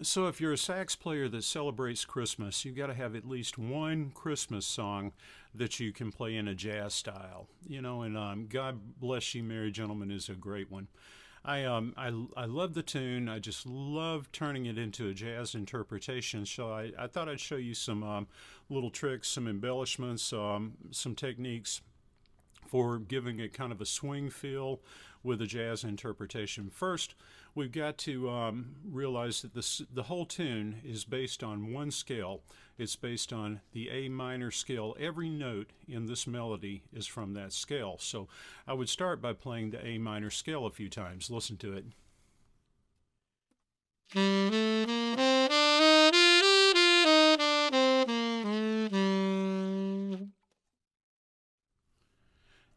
So if you're a sax player that celebrates Christmas, you've got to have at least one Christmas song that you can play in a jazz style. And God Bless You, Merry Gentlemen is a great one. I love the tune. I just love turning it into a jazz interpretation. So I thought I'd show you some little tricks, some embellishments, some techniques for giving it kind of a swing feel with a jazz interpretation. First, we've got to realize that the whole tune is based on one scale. It's based on the A minor scale. Every note in this melody is from that scale. So I would start by playing the A minor scale a few times. Listen to it.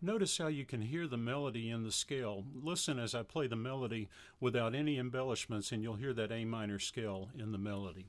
Notice how you can hear the melody in the scale. Listen as I play the melody without any embellishments, and you'll hear that A minor scale in the melody.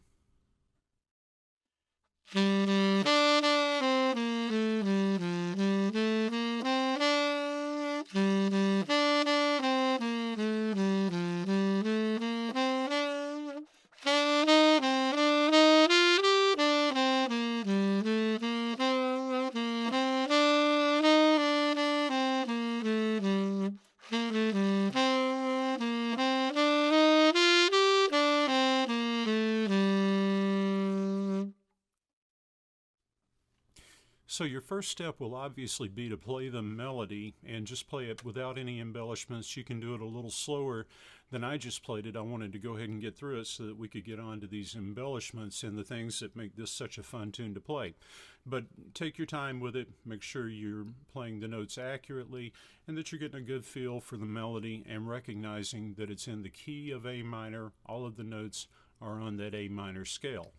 So your first step will obviously be to play the melody and just play it without any embellishments. You can do it a little slower than I just played it. I wanted to go ahead and get through it so that we could get on to these embellishments and the things that make this such a fun tune to play. But take your time with it. Make sure you're playing the notes accurately and that you're getting a good feel for the melody and recognizing that it's in the key of A minor. All of the notes are on that A minor scale.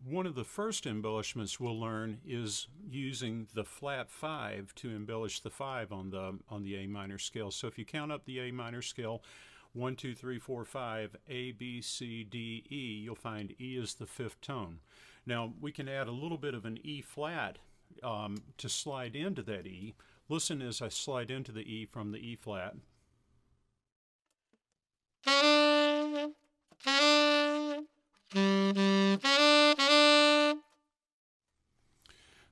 One of the first embellishments we'll learn is using the flat 5 to embellish the 5 on the A minor scale. So if you count up the A minor scale, 1, 2, 3, 4, 5, A, B, C, D, E, you'll find E is the 5th tone. Now we can add a little bit of an E flat to slide into that E. Listen as I slide into the E from the E flat.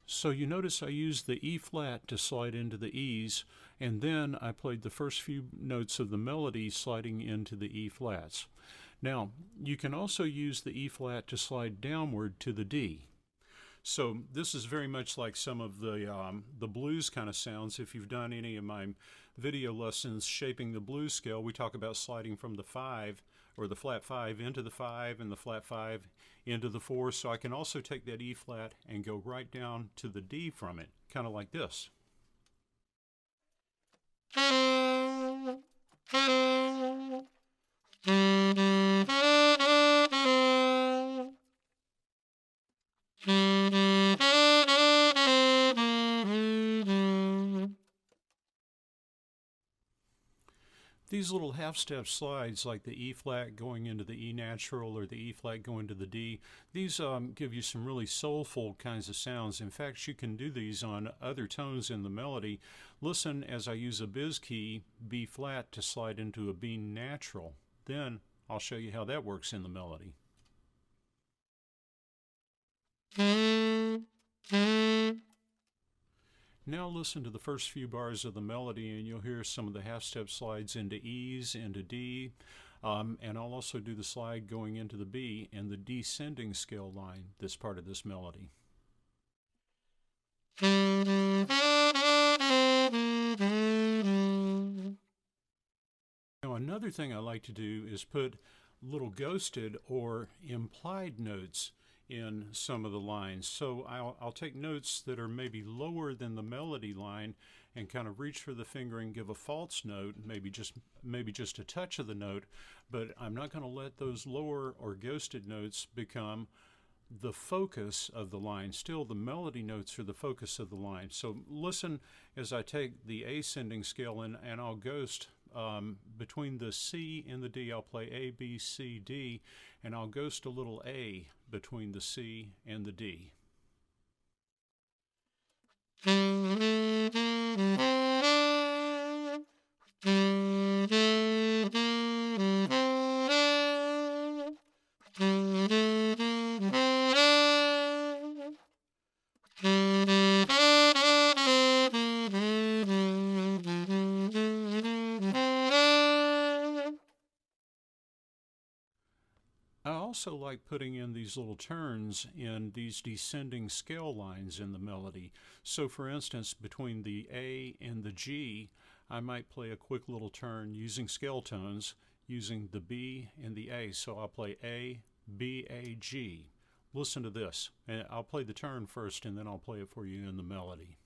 So you notice I used the E flat to slide into the E's, and then I played the first few notes of the melody sliding into the E flats. Now, you can also use the E flat to slide downward to the D. So this is very much like some of the blues kind of sounds. If you've done any of my video lessons shaping the blues scale, we talk about sliding from the 5 or the flat 5 into the 5 and the flat 5 into the 4. So I can also take that E flat and go right down to the D from it, kind of like this. These little half-step slides, like the E flat going into the E natural or the E flat going to the D, these give you some really soulful kinds of sounds. In fact, you can do these on other tones in the melody. Listen as I use a biz key, B flat, to slide into a B natural. Then I'll show you how that works in the melody. Now listen to the first few bars of the melody and you'll hear some of the half-step slides into E's, into D, and I'll also do the slide going into the B and the descending scale line that's part of this melody. Now another thing I like to do is put little ghosted or implied notes in some of the lines. So I'll take notes that are maybe lower than the melody line and kind of reach for the finger and give a false note, maybe just a touch of the note, but I'm not going to let those lower or ghosted notes become the focus of the line. Still, the melody notes are the focus of the line. So listen as I take the ascending scale and I'll ghost between the C and the D. I'll play A, B, C, D, and I'll ghost a little A between the C and the D. I also like putting in these little turns in these descending scale lines in the melody. So for instance, between the A and the G, I might play a quick little turn using scale tones, using the B and the A. So I'll play A, B, A, G. Listen to this. And I'll play the turn first and then I'll play it for you in the melody.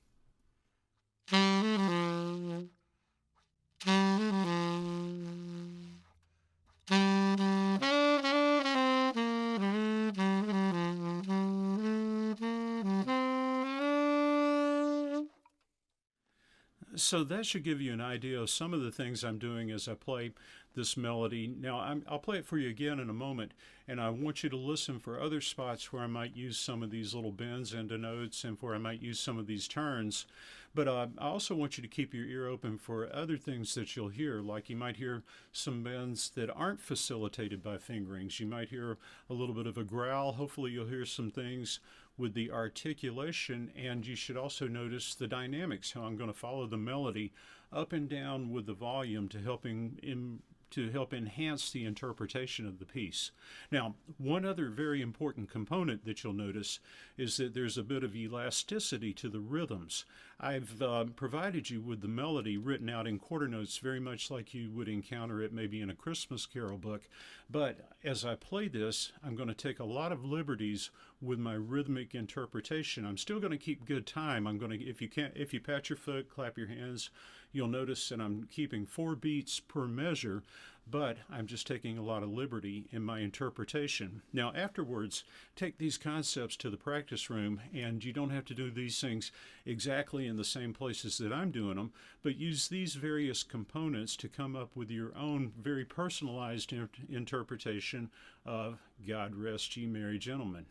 So that should give you an idea of some of the things I'm doing as I play this melody. Now I'll play it for you again in a moment, and I want you to listen for other spots where I might use some of these little bends into notes and where I might use some of these turns. But I also want you to keep your ear open for other things that you'll hear, like you might hear some bends that aren't facilitated by fingerings. You might hear a little bit of a growl. Hopefully you'll hear some things with the articulation, and you should also notice the dynamics, how I'm going to follow the melody up and down with the volume to help enhance the interpretation of the piece. Now, one other very important component that you'll notice is that there's a bit of elasticity to the rhythms. I've provided you with the melody written out in quarter notes, very much like you would encounter it maybe in a Christmas carol book. But as I play this, I'm going to take a lot of liberties with my rhythmic interpretation. I'm still going to keep good time. I'm going to, if you pat your foot, clap your hands, you'll notice that I'm keeping 4 beats per measure, but I'm just taking a lot of liberty in my interpretation. Now afterwards, take these concepts to the practice room, and you don't have to do these things exactly in the same places that I'm doing them, but use these various components to come up with your own very personalized interpretation of God Rest Ye Merry Gentlemen.